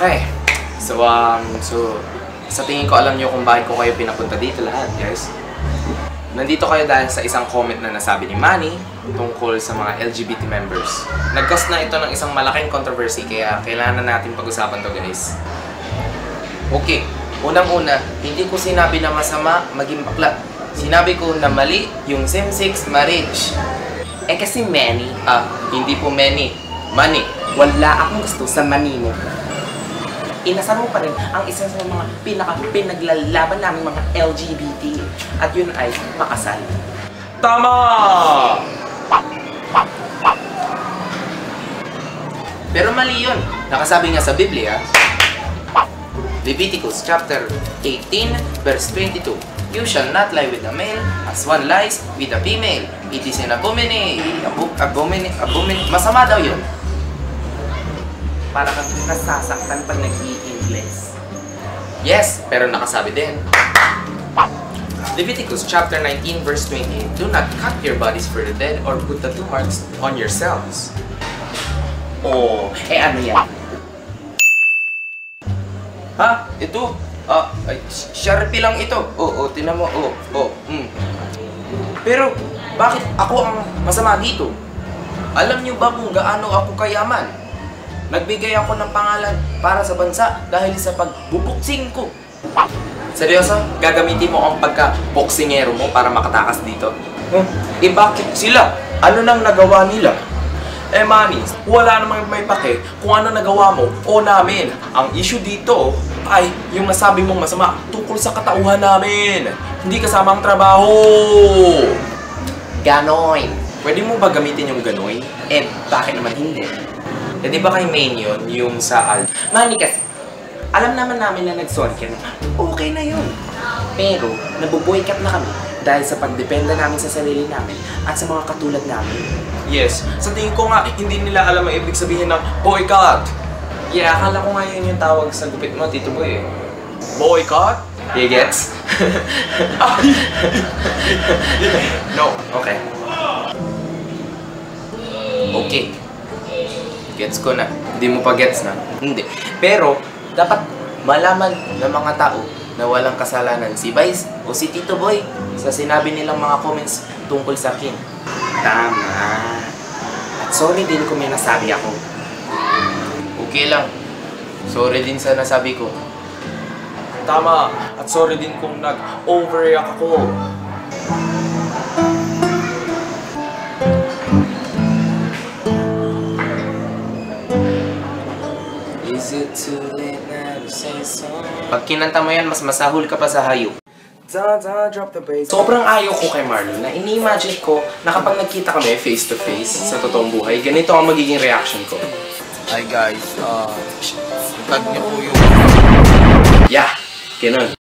Okay. So, sa tingin ko alam niyo kung bakit ko kayo pinapunta dito lahat, guys. Nandito kayo dahil sa isang comment na nasabi ni Manny tungkol sa mga LGBT members. Nag-cause na ito ng isang malaking controversy kaya kailangan na natin pag-usapan to, guys. Okay, unang-una, hindi ko sinabi na masama maging bakla. Sinabi ko na mali yung same-sex marriage. Eh kasi Manny, hindi po Manny, Manny. Wala akong gusto sa Manny mo. Inasar mo pa rin ang isa sa mga pinaglalaban namin mga LGBT. At yun ay makasal. Tama! Pero mali yun. Nakasabi nga sa Biblia, Leviticus chapter 18 verse 22. You shall not lie with a male as one lies with a female. It is an abomination. Masama daw yun. Para kang nasasaktan pag nag-i-English. Yes, pero nakasabi din. Leviticus chapter 19 verse 28. Do not cut your bodies for the dead or put tattoo marks on yourselves. Oh, ano yan? Ha? Ito? Sharpie lang ito. Tinan mo. Pero, bakit ako ang masama dito? Alam niyo ba kung gaano ako kayaman? Nagbigay ako ng pangalan para sa bansa dahil sa pagbubuksing ko. Seryoso? Gagamitin mo ang pagka-boksingero mo para makatakas dito? Bakit sila? Ano nang nagawa nila? Manny, wala namang may pake kung ano nagawa mo o namin. Ang issue dito ay yung nasabi mong masama tungkol sa katauhan namin. Hindi kasama ang trabaho. Ganoy. Pwede mo ba gamitin yung ganoy? Bakit naman hindi? Di ba kay main yun, yung sa Manny kasi, alam naman namin na nag-sorry ka na, okay na yun. Pero, nabuboycott na kami dahil sa pagdependa namin sa sarili namin at sa mga katulad namin. Yes, sa tingin ko nga, hindi nila alam ang ibig sabihin ng boycott. Yeah, akala ko nga yun yung tawag sa gupit mo, Tito Boy. Boycott? You gets? No, okay. Okay. Gets ko na. Hindi mo pa gets na. Hindi. Pero, dapat malaman ng mga tao na walang kasalanan si Vice o si Tito Boy sa sinabi nilang mga comments tungkol sa akin. Tama. At sorry din kung may nasabi ako. Okay lang. Sorry din sa nasabi ko. Tama. At sorry din kung nag-overreact ako. Pag kinanta mo yan, mas masahol ka pa sa hayop. Sobrang ayaw ko kay Marlon na ini-imagine ko na kapag nagkita kami face to face sa totoong buhay, ganito ang magiging reaction ko. Hi guys, tag niyo po yung... Yeah, ganun.